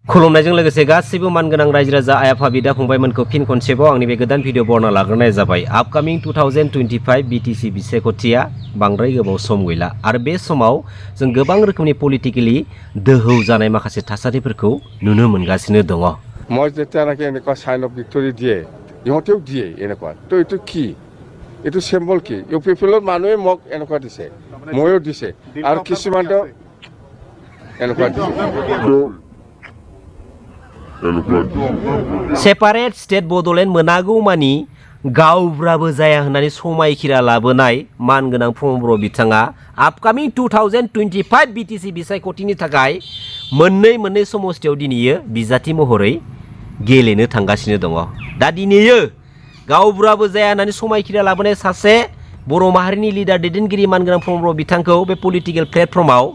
खुलुमनायजों लोगोसे गासिबो मानगोनां रायजो राजा आइ आफा बिदा फंबायमोनखौ फिन खनसेबाव आंनि बे गोदान भिडिअ बरना लाग्रोनाय जाबाय। आपकामिं 2025 BTC बिसायख'थिया बांद्राय गोबाव सम गैला आरो बे समाव जों गोबां रोखोमनि पलिटिकेलि दोहौ जानाय माखासे थासारिफोरखौ नुनो मोनगासिनो दङ। মই যেতিয়ালৈকে এনেকুৱা সাইন অফ ভিক্টৰি দিয়ে ইহঁতেও দিয়ে এনেকুৱা তো এইটো কি এইটো চিম্বল কি ইউ পিপলৰ মানুহে মোক এনেকুৱা দিছে ময়ো দিছে আৰু কিছুমানটো এনেকুৱা দিছে सेपारेट स्टेट बड'लेण्ड मोनागौ मानि गावब्राबो जाया होननानै समायखिरा लाबोनाय मानगोनां प्रमद बर' बिथाङा आपकामिं 2025 BTC बिसायख'थिनि थाखाय मोननै समस्थियाव दिनैयो बिजाथि महरै गेलेनो थांगासिनो दङ। दा दिनैयो गावब्राबो जाया होननानै समायखिरा लाबोनाय सासे बर' माहारिनि लिडार दैदेनगिरि मानगोनां प्रमद बर' बिथांखौ बे पलिटिकेल प्लेटफर्माव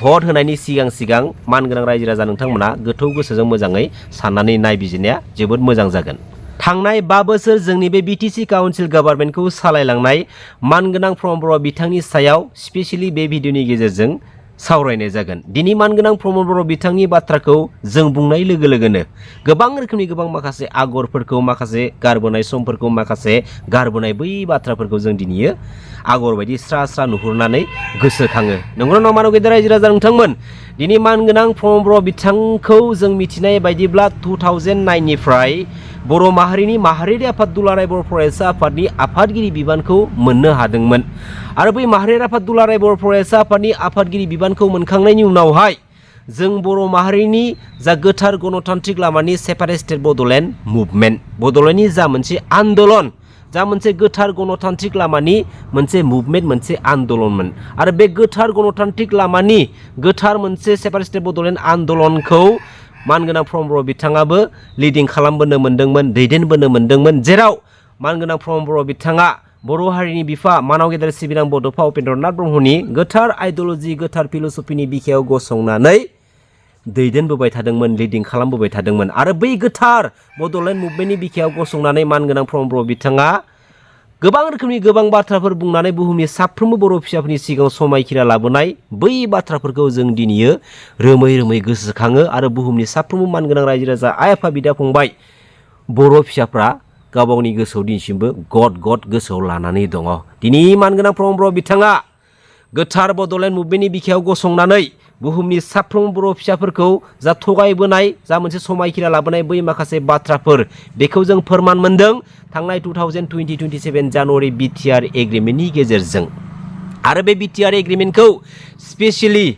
भट होनायनि सिगां मानगोनां रायजो राजा नोंथांमोना गोथौ गोसोजों मोजाङै साननानै नायबिजिरनाया जोबोद मोजां जागोन। थांनाय 5 बोसोर जोंनि बे BTC काउन्सिल गभर्नमेन्टखौ सालायलांनाय मानगोनां प्रमद बर' बिथांनि सायाव स्पेशली बे भिडिअनि गेजेरजों सावरायनाय जागोन। दिनै मानगोनां प्रमद बर' बिथांनि बाथ्राखौ जों बुंनाय लोगो लोगोनो गोबां रोखोमनि माखासे आगरफोरखौ माखासे गारबोनाय समफोरखौ माखासे गारबोनाय बै बाथ्राफोरखौ जों दिनैयो आगर बायदि स्रा स्रा नुहुरनानै गोसोखाङो। नंगौना नङा मानव गेदेर रायजो राजा नोंथांमोन? दिनै मानगोनां प्रमद बर' बिथांखौ जों मिथिनाय बायदिब्ला 2009 निफ्राय बर' माहारिनि माहारियारि आफाद दुलाराय बर' फरायसा आफादनि आफादगिरि बिबानखौ मोननो हादोंमोन आरो बै माहारियारि आफाद दुलाराय बर' फरायसा आफादनि आफादगिरि बिबानखौ मोनखांनायनि उनावहाय जों बर' माहारिनि जा गोथार गणतान्त्रिक लामानि सेपारेट स्टेट बड'लेण्ड मुभमेन्ट बड'लेण्डनि जा मोनसे आन्दोलन जा मोनसे गोथार गणतान्त्रिक लामानि मोनसे मुभमेन्ट मोनसे आन्दोलनमोन आरो बे गोथार गणतान्त्रिक लामानि गोथार मोनसे सेपारेट स्टेट बड'लेण्ड आन्दोलनखौ मानगोनां प्रमद बर' बिथाङाबो लिडिं खालामबोनो मोनदोंमोन दैदेनबोनो मोनदोंमोन जेराव मानगोनां प्रमद बर' बिथाङा बर' हारिनि बिफा मानाव गेदेर सिबिनां बड'फा उपेन्द्रनाथ ब्रह्मनि गोथार आइडिय'लजि गोथार फिल'सफिनि बिखायाव गसंनानै दैदेनबोबाय थादोंमोन लिडिं खालामबोबाय थादोंमोन आरो बै गोथार बड'लेण्ड मुभमेन्टनि बिखायाव गसंनानै मानगोनां प्रमद बर' बिथाङा गोबां रोखोमनि गोबां बाथ्राफोर बुंनानै बुहुमनि साफ्रोमबो बर' फिसाफोरनि सिगाङाव समायखिरा लाबोनाय बै बाथ्राफोरखौ जों दिनैयो रोमै गोसोखाङो आरो बुहुमनि साफ्रोमबो मानगोनां रायजो राजा आइ आफा बिदा फंबाय बर' फिसाफ्रा गावबावनि गोसोआव दिनैसिमबो गद गोसोआव लानानै दङ। दिनै मानगोनां प्रमद बर' बिथाङा गोथार बड'लेण्ड मुभमेन्टनि बिखायाव गसंनानै बुहुमनि साफ्रोमबो बर' फिसाफोरखौ जा थगायबोनाय जा मोनसे समायखिरा लाबोनाय बै माखासे बाथ्राफोर बेखौ जों फोरमान मोनदों थांनाय 2027 जानुवारि BTR एग्रिमेन्टनि गेजेरजों आरो बे BTR एग्रिमेन्टखौ स्पेशली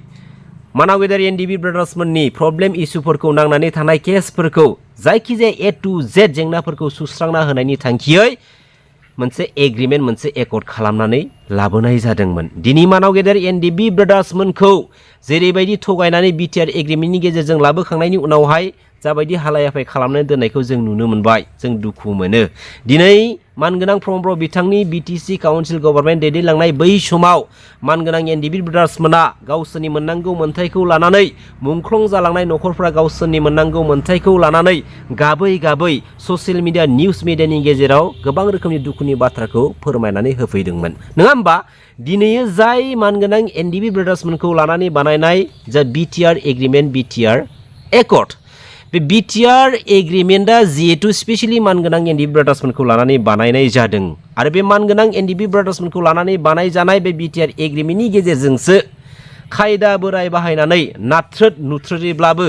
मानाव गेदेर NDB ब्रादार्समोननि प्रब्लेम इस्युफोरखौ नांनानै थानाय केसफोरखौ जायखिजाया A to Z जेंनाफोरखौ सुस्रांना होनायनि थांखियै मोनसे एग्रिमेन्ट मोनसे एकर्ड खालामनानै लाबोनाय जादोंमोन। दिनै मानाव गेदेर NDB ब्रादार्समोनखौ जेरैबायदि थगायनानै BTR एग्रिमेन्टनि गेजेरजों लाबोखांनायनि उनावहाय जाबायदि हालाय हाफाय खालामनानै दोननायखौ जों नुनो मोनबाय जों दुखु मोनो। दिनै मानगोनां प्रमद बर' बिथांनि BTC काउन्सिल गभर्नमेन्ट दैदेनलांनाय बै समाव मानगोनां NDB ब्रादार्समोना गावसोरनि मोननांगौ मोन्थायखौ लानानै मुंख्लं जालांनाय न'खरफोरा गावसोरनि मोननांगौ मोन्थायखौ लानानै गाबै ससियेल मिडिया निउस मिडियानि गेजेराव गोबां रोखोमनि दुखुनि बाथ्राखौ फोरमायनानै होफैदोंमोन नङा होमबा? दिनै जाय मानगोनां NDB ब्रादार्समोनखौ लानानै बानायनाय जा BTR एग्रिमेन्ट BTR एकर्ड बे BTR एग्रिमेन्टआ जिहेतु स्पेशली मानगोनां NDB ब्रादार्समोनखौ लानानै बानायनाय जादों आरो बे मानगोनां NDB ब्रादार्समोनखौ लानानै बानायजानाय बे BTR एग्रिमेन्टनि गेजेरजोंसो खायदा बोराय बाहायनानै नुथ्रोदैब्लाबो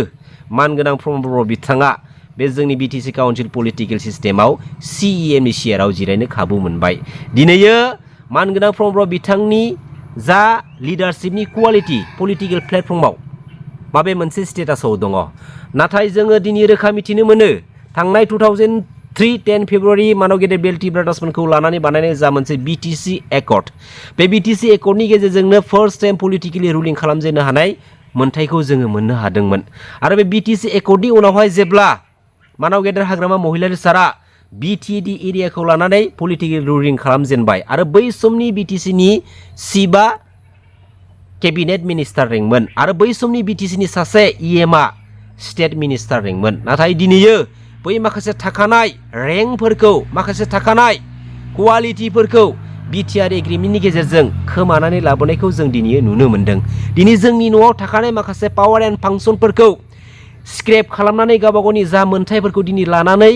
मानगोनां प्रमद बर' बिथाङा बे जोंनि BTC काउन्सिल पलिटिकेल सिस्टेमाव CEM नि सियाराव जिरायनो खाबु मोनबाय। दिनैयो मानगोनां प्रमद बर' बिथांनि जा लिडारशिपनि क्वालिटि पलिटिकेल प्लेटफर्माव माबे मोनसे स्टेटासाव दङ नाथाय जोङो दिनै रोखा मिथिनो मोनो थांनाय 2003 10 फेब्रुवारि मानाव गेदेर बेल्टि ब्रादार्समोनखौ लानानै बानायनाय जा मोनसे BTC एकर्ड बे BTC एकर्डनि गेजेरजोंनो फार्स्ट टाइम पलिटिकेलि रुलिं खालामजेननो हानाय मोन्थायखौ जोङो मोननो हादोंमोन आरो बे BTC एकर्डनि उनावहाय जेब्ला मानाव गेदेर हाग्रामा महिलारि सारा BTD एरियाखौ लानानै पलिटिकेल रुलिं खालामजेनबाय आरो बै समनि BTCनि सिबा केबिनेट मिनिस्टार रेंकमोन आरो बै समनि BTCनि सासे EM आ स्टेट मिनिस्टार रेंकमोन नाथाय दिनैयो बै माखासे थाखानाय रेंकफोरखौ माखासे थाखानाय क्वालिटिफोरखौ BTR एग्रिमेन्टनि गेजेरजों खोमानानै लाबोनायखौ जों दिनै नुनो मोनदों। दिनै जोंनि न'आव थाखानाय माखासे पावार एन्ड फांसनफोरखौ स्क्रेप खालामनानै गावबा गावनि जा मोन्थाइफोरखौ दिनै लानानै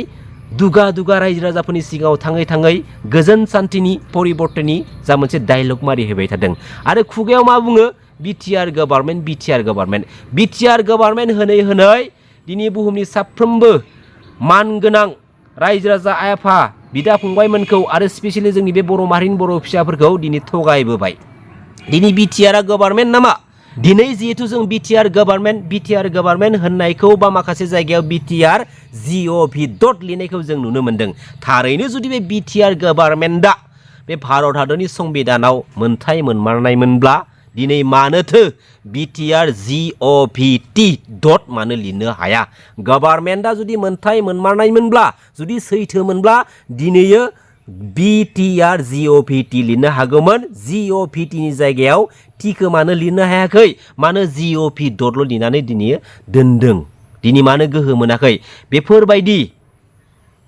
दुगा दुगा रायजो राजाफोरनि सिगाङाव थाङै थाङै गोजोन सान्थिनि परिबर्तननि जा मोनसे डायलग मारि होबाय थादों आरो खुगायाव मा बुङो BTR government BTR government BTR government होनै होनै दिनै बुहुमनि साफ्रोमबो मानगोनां रायजो राजा आइ आफा बिदा फंबायमोनखौ आरो स्पेसियेलि जोंनि बे बर' माहारिनि बर' फिसाफोरखौ दिनै थगायबोबाय दिनै बिटिआरआ गभार्नमेन्ट नामा दिनै जिहेतु जों बिटिआर गभार्नमेन्ट होननायखौ बा माखासे जायगायाव बिटिआर जिअभि डट लिरनायखौ जों नुनो मोन्दों थारैनो जुदि बे बिटिआर गभार्नमेन्टआ बे भारत हादरनि संबिधानाव मोनथाय मोनमारनायमोनब्ला दिनै मानोथो बिटिआर जिअभिटि डट मानो लिरनो हाया गभार्नमेन्टआ जुदि मोनथाय मोनमारनायमोनब्ला जुदि सैथोमोनब्ला दिनैयो बिटिआर जिअभिटि लिरनो हागौमोन जिअभिटिनि जायगायाव टिखौ मानो लिरनो हायाखै मानो जिअभि डटल' लिरनानै दिनै दोनदों दिनै मानो गोहो मोनाखै बेफोरबायदि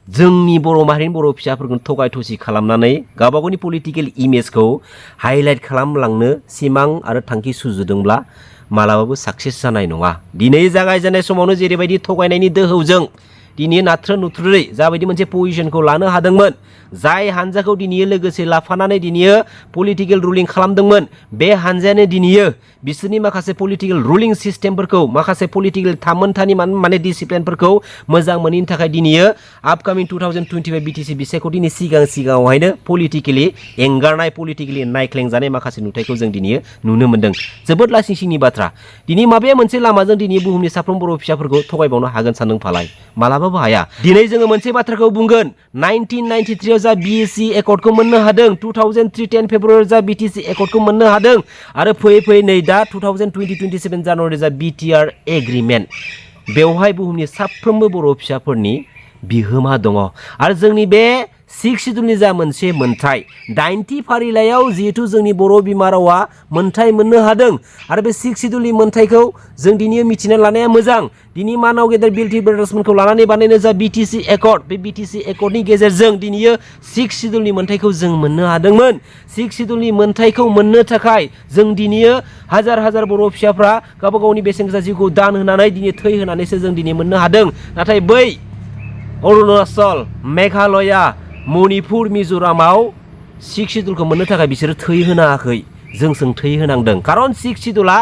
जोंनि बर' माहारिनि बर' फिसाफोरखौ थगाय थसि खालामनानै गावबा गावनि पलिटिकेल इमेजखौ हाइलाइट खालामलांनो सिमां आरो थांखि सुजुदोंब्ला मालाबाबो साक्सेस जानाय नङा दिनै जागायजेननाय समावनो जेरैबायदि थगायनायनि दोहौजों दिनै नाथ्रो नुथ्रै जाबायदि मोनसे पजिशनखौ लानो हादोंमोन जाय हानजाखौ दिनै लोगोसे लाफानानै दिनै पलिटिकेल रुलिं खालामदोंमोन बे हानजायानो दिनै बिसोरनि माखासे पलिटिकेल रुलिं सिस्टेमफोरखौ माखासे पलिटिकेल थामोनथानि माने डिसिप्लिनफोरखौ मोजां मोनैनि थाखाय दिनै आपकामिं 2025 बिटिसि बिसायख'थिनि सिगाङावहायनो पलिटिकेलि एंगारनाय पलिटिकेलि नायख्लेंजानाय माखासे नुथायखौ जों दिनै नुनो मोन्दों जोबोद लासिंसिंनि बाथ्रा दिनै माबे मोनसे लामाजों दिनै बुहुमनि साफ्रोम बर' फिसाफोरखौ थगायबावनो हागोन सानदों फालाय मालाबाबो हाया दिनै जोङो मोनसे बाथ्राखौ बुंगोन 1993 जा बिएसि एकर्डखौ मोननो हादों 2003 10 फेब्रुवारि जा बिटिसि एकर्डखौ मोननो हादों आरो फैयै फैयै नै दा 2027 जानुवारि जा बिटिआर एग्रिमेन्ट बेवहाय बुहुमनि साफ्रोमबो बर' फिसाफोरनि बिहोमा दङ आरो जोंनि बे 6 सिड्युलनि जा मोनसे मोन्थाय 90 फारिलाइयाव जिहेतु जोंनि बर' बिमा रावा मोन्थाय मोननो हादों आरो बे 6 सिड्युलनि मोन्थायखौ जों दिनै मिथिना लानाया मोजां दिनै मानाव गेदेर बिल्थि ब्रादार्समोनखौ लानानै बानायनाय जा बिटिसि एकर्ड बे बिटिसि एकर्डनि गेजेरजों दिनै 6 सिड्युलनि मोन्थायखौ जों मोननो हादोंमोन 6 सिड्युलनि मोन्थायखौ मोननो थाखाय जों दिनै हाजार हाजार बर' फिसाफ्रा गावबा गावनि बेसेन गोसा जिउखौ दान होनानै दिनै थै होनानैसो जों दिनै मोननो हादों नाथाय बै अरुणाचल मेघालया मणिपुर मिजोरामाव 6 सिड्युलखौ मोननो थाखाय बिसोरो थै होनाङाखै जों थै होनांदों खारन 6 सिड्युला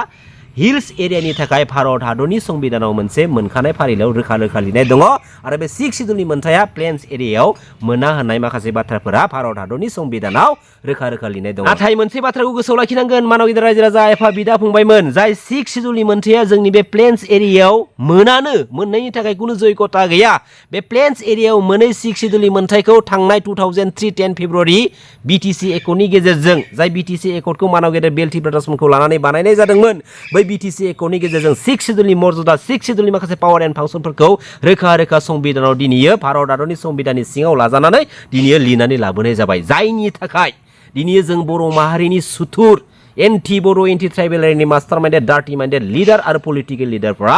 हिल्स एरियानि थाखाय भारत हादरनि संबिधानाव मोनसे मोनखानाय फारिलाइयाव रोखा रोखा लिरनाय दङ आरो बे 6 सिड्युलनि मोन्थाया प्लेन्स एरियायाव मोना होननाय माखासे बाथ्राफोरा भारत हादरनि संबिधानाव रोखा रोखा लिरनाय दङ नाथाय मोनसे बाथ्राखौ गोसोआव लाखिनांगोन मानव गिदिर रायजो राजा आफा बिदा फंबायमोन जाय 6 सिड्युलनि मोन्थाया जोंनि बे प्लेन्स एरियायाव मोननायनि थाखाय कुनु जयगता गैया बे प्लेन्स एरियायाव मोनै 6 सिड्युलनि मोन्थायखौ थांनाय 2003 10 फेब्रुवारि बिटिसि एकर्डनि गेजेरजों जाय बिटिसि एकर्डखौ मानव गेदेर बिल्थि ब्रादार्समोनखौ लानानै बानायनाय जादोंमोन बै बिटिसि एकर्डनि गेजेरजों 6 सिड्युलनि मर्यादा 6 सिड्युलनि माखासे पावार एन्ड फांसनफोरखौ रोखा रोखा संबिधानाव दिनै भारत हादरनि संबिधाननि सिङाव लाजानानै दिनै लिरनानै लाबोनाय जाबाय जायनि थाखाय दिनै जों बर' माहारिनि सुथुर एन्टि बर' एन्टि ट्राइबेल हारिनि मास्टार माइन्डेड डार्टि माइन्डेड लिडार आरो पलिटिकेल लिडारफोरा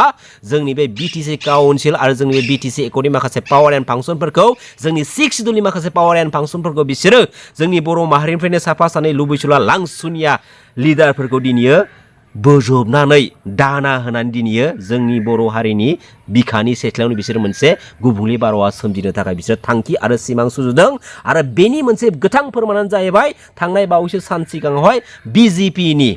जोंनि बे बिटिसि काउन्सिल आरो जोंनि बे बिटिसि एकर्डनि माखासे पावार एन्ड फांसनफोरखौ जोंनि 6 सिड्युलनि माखासे पावार एन्ड फांसनफोरखौ बिसोरो जोंनि बर' माहारिनिफ्रायनो साफा सानै लुबैसुला लांसुनिया लिडारफोरखौ दिनै बोजबनानै दाना होनानै दिनै जोंनि बर' हारिनि बिखानि सेथ्लायावनो बिसोर मोनसे गुबुंले बारहावा सोमजिनो थाखाय बिसोर थांखि आरो सिमां सुजुदों आरो बेनि मोनसे गोथां फोरमानानो जाहैबाय थांनाय बावैसो सान सिगाङावहाय बिजेपिनि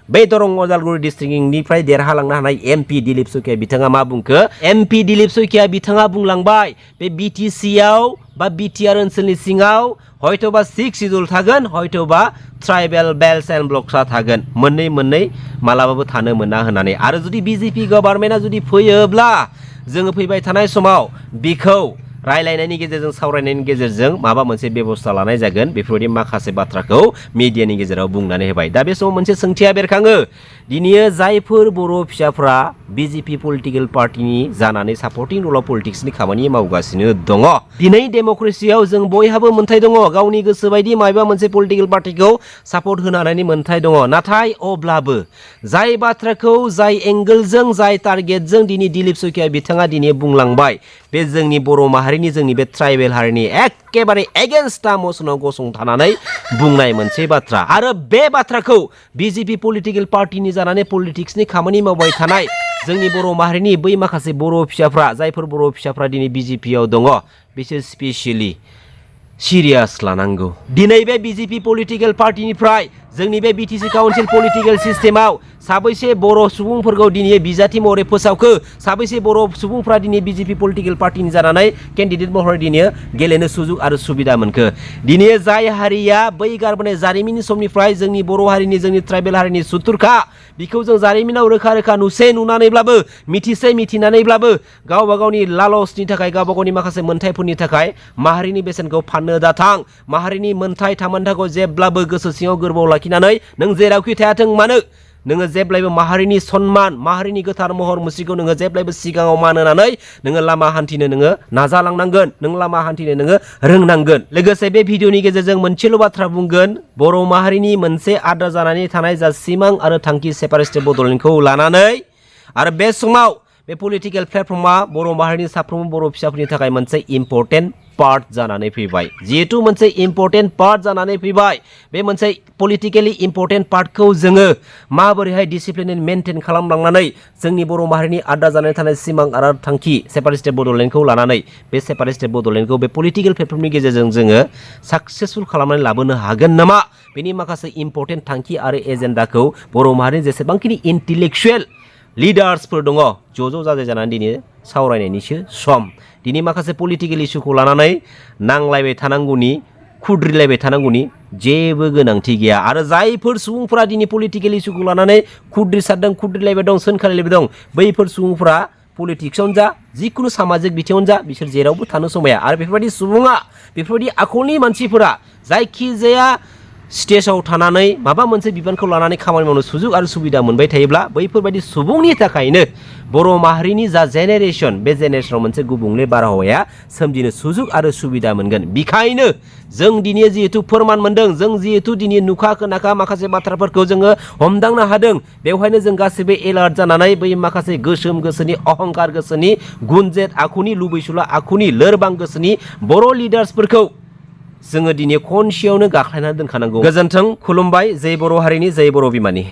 बे दरं उदालगुरि डिस्ट्रिक्टनिफ्राय देरहालांनो हानाय एमपि दिलीप सयकिया बिथाङा मा बुंखो एमपि दिलीप सयकिया बिथाङा बुंलांबाय बे बिटिसिआव बा बिटिआर ओनसोलनि सिङाव हयथ'बा 6 सिड्युल थागोन हयथ'बा ट्राइबेल बेल्ट एन्ड ब्लक्सआ थागोन मोननै मालाबाबो थानो मोना होननानै आरो जुदि बिजेपि गभार्नमेन्टआ जुदि फैयोब्ला जोङो फैबाय थानाय समाव बिखौ रायलायनायनि गेजेरजों सावरायनायनि गेजेरजों माबा मोनसे बेबस्था लानाय जागोन बेफोरबायदि माखासे बाथ्राखौ मिडियानि गेजेराव बुंनानै होबाय दा बे समाव मोनसे सोंथिया बेरखाङो दिनै जायफोर बर' फिसाफ्रा बिजेपि पलिटिकेल पार्टिनि जानानै सापर्टिं रल अफ पलिटिक्सनि खामानि मावगासिनो दङ दिनै डेम'क्रेसियाव जों बयहाबो मोन्थाय दङ गावनि गोसो बायदि माबा मोनसे पलिटिकेल पार्टिखौ सापर्ट होनो हानायनि मोन्थाय दङ नाथाय अब्लाबो जाय बाथ्राखौ जाय एंगोलजों जाय टारगेटजों दिनै दिलीप सयकिया बिथाङा दिनै बुंलांबाय बे जोंनि बर' माहारिनि जोंनि बे ट्राइबेल हारिनि एखेबारे एगेन्स्टआ मोसनाव गसंथानानै बुंनाय मोनसे बाथ्रा आरो बे बाथ्राखौ बिजेपि पलिटिकेल पार्टिनि जानानै पलिटिक्सनि खामानि मावबाय थानाय जोंनि बर' माहारिनि बै माखासे बर' फिसाफ्रा जायफोर बर' फिसाफ्रा दिनै BJP आव दङ बिसोर स्पेसियेलि सिरियास लानांगौ। दिनै बे BJP पलिटिकेल पार्टिनिफ्राय जोंनि बे BTC काउन्सिल पलिटिकेल सिस्टेमाव साबैसे बर' सुबुंफोरखौ दिनै बिजाथि महरै फोसावखो, साबैसे बर' सुबुंफ्रा दिनै BJP पलिटिकेल पार्टिनि जानानै केन्डिडेट महरै दिनै गेलेनो सुजुग आरो सुबिदा मोनखो। दिनै जाय हारिया बै गारबोनाय जारिमिननि समनिफ्राय जोंनि बर' हारिनि जोंनि ट्राइबेल हारिनि सुथुरखा बिखौ जों जारिमिनाव रोखा रोखा नुनानैब्लाबो मिथिनानैब्लाबो गावबा गावनि लालसनि थाखाय गावबा गावनि माखासे मोनथायफोरनि थाखाय माहारिनि बेसेनखौ फाननो दाथां। माहारिनि मोनथाय थामोनथाखौ जेब्लाबो गोसो सिङाव गोरबोआव लाखिनानै नों जेरावखि थायाथों मानो नोङो जेब्लायबो माहारिनि सन्मान माहारिनि गोथार महर मुस्रिखौ नोङो जेब्लायबो सिगाङाव मान होनानै नोङो लामा हान्थिनो नोङो नाजालांनांगोन, नों लामा हान्थिनो नोङो रोंनांगोन। लोगोसे बे भिडिअनि गेजेरजों मोनसेल' बाथ्रा बुंगोन, बर' माहारिनि मोनसे आद्रा जानानै थानाय जा सिमां आरो थांखि सेपारेटिस्ट बड'लेण्डखौ लानानै आरो बे समाव बे पलिटिकेल प्लेटफर्मा बर' माहारिनि साफ्रोमबो बर' फिसाफोरनि थाखाय मोनसे इम्परटेन्ट पार्ट जानानै फैबाय। जिहेतु मोनसे इम्परटेन्ट पार्ट जानानै फैबाय, बे मोनसे पलिटिकेलि इम्परटेन्ट पार्टखौ जोङो माबोरैहाय डिसिप्लिन मेनटेन खालामलांनानै जोंनि बर' माहारिनि आद्रा जानानै थानाय सिमां आरो थांखि सेपारेटिस्ट बड'लेण्डखौ लानानै बे सेपारेटिस्ट बड'लेण्डखौ बे पलिटिकेल प्लेटफर्मनि गेजेरजों जोङो साक्सेसफुल खालामनानै लाबोनो हागोन नामा, बेनि माखासे इम्परटेन्ट थांखि आरो एजेन्डाखौ बर' माहारिनि जेसेबांखिनि इन्टेलेक्चुवेल लिडार्सफोर दङ ज' जाजाय जानानै दिनै सावरायनायनिसो सम। दिनै माखासे पलिटिकेल इस्युखौ लानानै नांलायबाय थानांगौनि खुद्रिलायबाय थानांगौनि जेबो गोनांथि गैया। आरो जायफोर सुबुंफोरा दिनै पलिटिकेल इस्युखौ लानानै खुद्रिसारदों, खुद्रिलायबाय दं, सोंखारिलायबाय दं, बैफोर सुबुंफोरा पलिटिक्सआवनो जा जिखुनु सामाजिक बिथिङावनो जा बिसोर जेरावबो थानो समाया। आरो बेफोरबायदि सुबुङा बेफोरबायदि आखलनि मानसिफोरा जायखिजाया स्टेजाव थानानै माबा मोनसे बिबानखौ लानानै खामानि मावनो सुजुग आरो सुबिदा मोनबाय थायोब्ला बैफोरबायदि सुबुंनि थाखायनो बर' माहारिनि जा जेनेरेसन बे जेनेरेसनाव मोनसे गुबुंले बारहावाया सोमजिनो सुजुग आरो सुबिदा मोनगोन। बेखायनो जों दिनै जिहेतु फोरमान मोनदों, जों जिहेतु दिनै नुखा खोनाखा माखासे बाथ्राफोरखौ जोङो हमदांनो हादों, बेवहायनो जों गासैबो एलार्ट जानानै बै माखासे गोसोम गोसोनि अहंकार गोसोनि गुनजेत आखुनि लुबैसुला आखुनि लोरबां गोसोनि बर' लिडार्सफोरखौ जोङो दिनै खनसेयावनो गाख्लायनानै दोनखानांगौ। गोजोन्थों, खुलुमबाय, जै बर' हारिनि, जै बर' बिमानि।